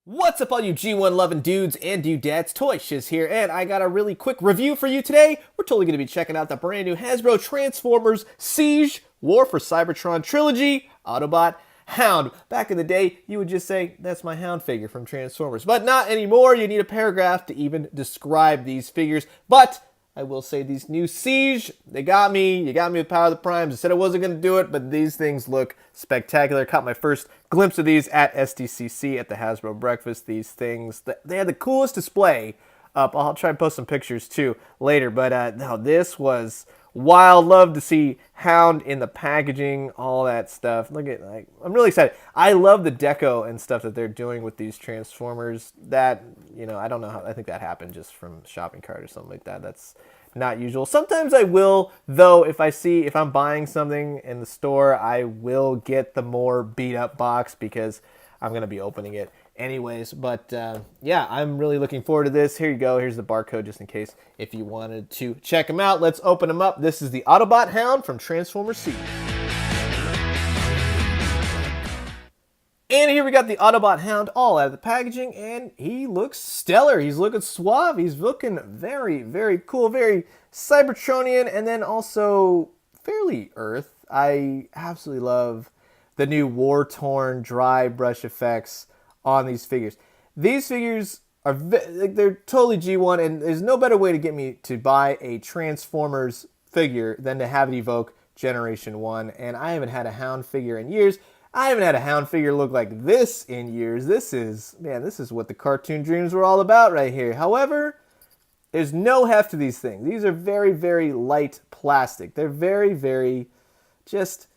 What's up all you G1 loving dudes and dudettes, Toy Shiz here, and I got a really quick review for you today. We're totally going to be checking out the brand new Hasbro Transformers Siege War for Cybertron Trilogy Autobot Hound. Back in the day, you would just say, that's my Hound figure from Transformers. But not anymore, you need a paragraph to even describe these figures. But I will say these new Siege, they got me. You got me with Power of the Primes. I said I wasn't going to do it, but these things look spectacular. Caught my first glimpse of these at SDCC at the Hasbro breakfast. These things, they had the coolest display up. I'll try and post some pictures too later. But no, this was wild. Love to see Hound in the packaging, all that stuff. Look at, like, I'm really excited. I love the deco and stuff that they're doing with these Transformers. That, you know, I don't know how, I think that happened just from shopping cart or something like that. That's not usual. Sometimes I will, though, if I'm buying something in the store, I will get the more beat up box because I'm going to be opening it anyways. But yeah, I'm really looking forward to this. Here you go. Here's the barcode just in case if you wanted to check them out. Let's open them up. This is the Autobot Hound from Transformers Siege. And here we got the Autobot Hound all out of the packaging, and he looks stellar. He's looking suave. He's looking very, very cool, very Cybertronian, and then also fairly Earth. I absolutely love the new war-torn dry brush effects on these figures. These figures are they're totally G1, and there's no better way to get me to buy a Transformers figure than to have it evoke Generation 1, and I haven't had a Hound figure in years. I haven't had a Hound figure look like this in years. This is what the cartoon dreams were all about right here. However, there's no heft to these things. These are very, very light plastic. They're very, very, just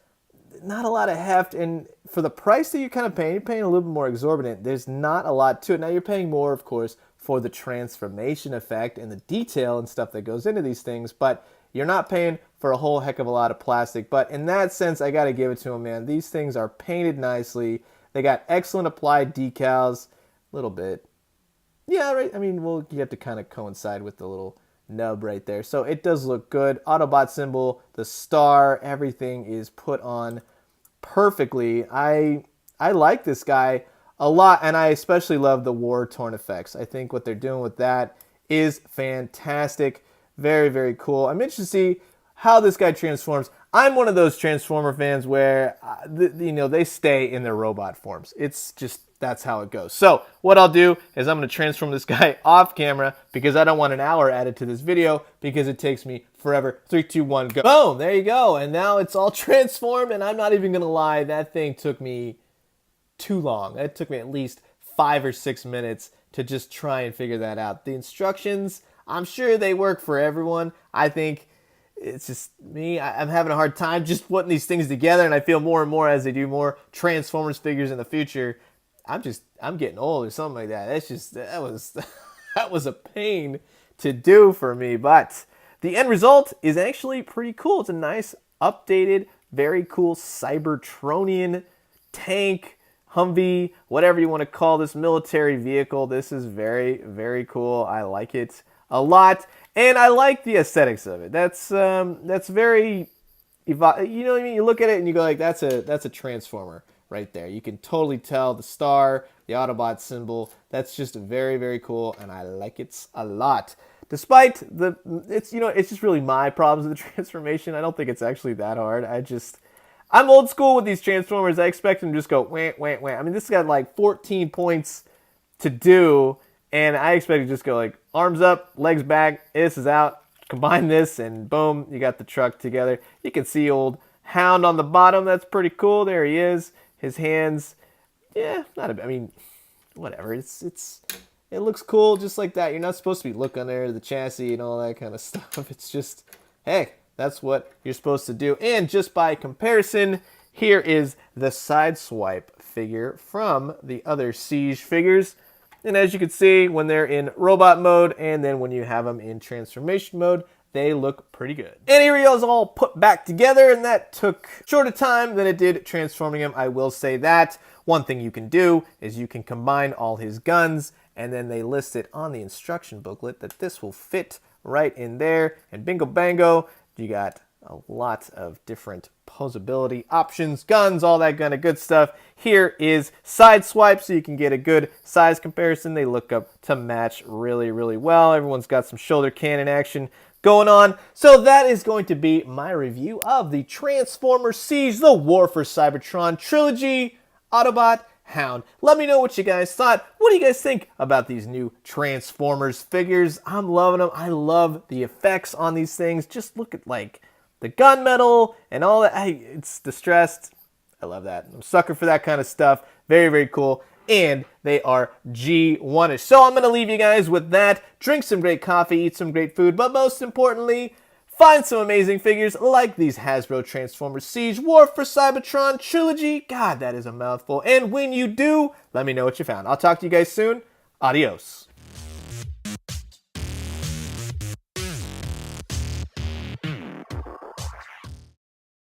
not a lot of heft. And for the price that you're paying a little bit more exorbitant. There's not a lot to it. Now you're paying more, of course, for the transformation effect and the detail and stuff that goes into these things. But you're not paying for a whole heck of a lot of plastic. But in that sense, I got to give it to them, man. These things are painted nicely. They got excellent applied decals. A little bit. Yeah, right. I mean, well, you have to kind of coincide with the little nub right there. So it does look good. Autobot symbol, the star, everything is put on perfectly. I like this guy a lot, and I especially love the war-torn effects. I think what they're doing with that is fantastic. Very, very cool. I'm interested to see how this guy transforms. I'm one of those Transformer fans where, they stay in their robot forms. It's just, that's how it goes. So what I'll do is I'm going to transform this guy off camera because I don't want an hour added to this video because it takes me forever. 3, 2, 1, go. Boom, there you go. And now it's all transformed, and I'm not even going to lie. That thing took me too long. It took me at least 5 or 6 minutes to just try and figure that out. The instructions, I'm sure they work for everyone. I think it's just me. I'm having a hard time just putting these things together, and I feel more and more as they do more Transformers figures in the future. I'm getting old or something like that. That was a pain to do for me, but the end result is actually pretty cool. It's a nice, updated, very cool Cybertronian tank, Humvee, whatever you want to call this military vehicle. This is very, very cool. I like it a lot, and I like the aesthetics of it. That's very, you know what I mean? You look at it and you go like, that's a Transformer right there. You can totally tell the star, the Autobot symbol. That's just very, very cool, and I like it a lot. Despite it's just really my problems with the transformation. I don't think it's actually that hard. I'm old school with these Transformers. I expect them to just go wah, wah, wah. I mean, this got like 14 points to do, and I expect it to just go like arms up, legs back, this is out, combine this, and boom, you got the truck together. You can see old Hound on the bottom. That's pretty cool. There he is. His hands, yeah, I mean, whatever. It looks cool just like that. You're not supposed to be looking under the chassis and all that kind of stuff. It's just, hey, that's what you're supposed to do. And just by comparison, here is the Sideswipe figure from the other Siege figures. And as you can see, when they're in robot mode and then when you have them in transformation mode, they look pretty good. And here he is all put back together, and that took shorter time than it did transforming him. I will say that. One thing you can do is you can combine all his guns, and then they list it on the instruction booklet that this will fit right in there. And bingo bango, you got a lot of different posability options, guns, all that kind of good stuff. Here is side swipe, so you can get a good size comparison. They look up to match really, really well. Everyone's got some shoulder cannon action going on. So that is going to be my review of the Transformers Siege, the War for Cybertron Trilogy Autobot Hound. Let me know what you guys thought. What do you guys think about these new Transformers figures? I'm loving them. I love the effects on these things. Just look at like the gunmetal and all that. It's distressed. I love that. I'm a sucker for that kind of stuff. Very, very cool. And they are G1-ish. So I'm going to leave you guys with that. Drink some great coffee, eat some great food, but most importantly, find some amazing figures like these Hasbro Transformers Siege War for Cybertron Trilogy. God, that is a mouthful. And when you do, let me know what you found. I'll talk to you guys soon. Adios.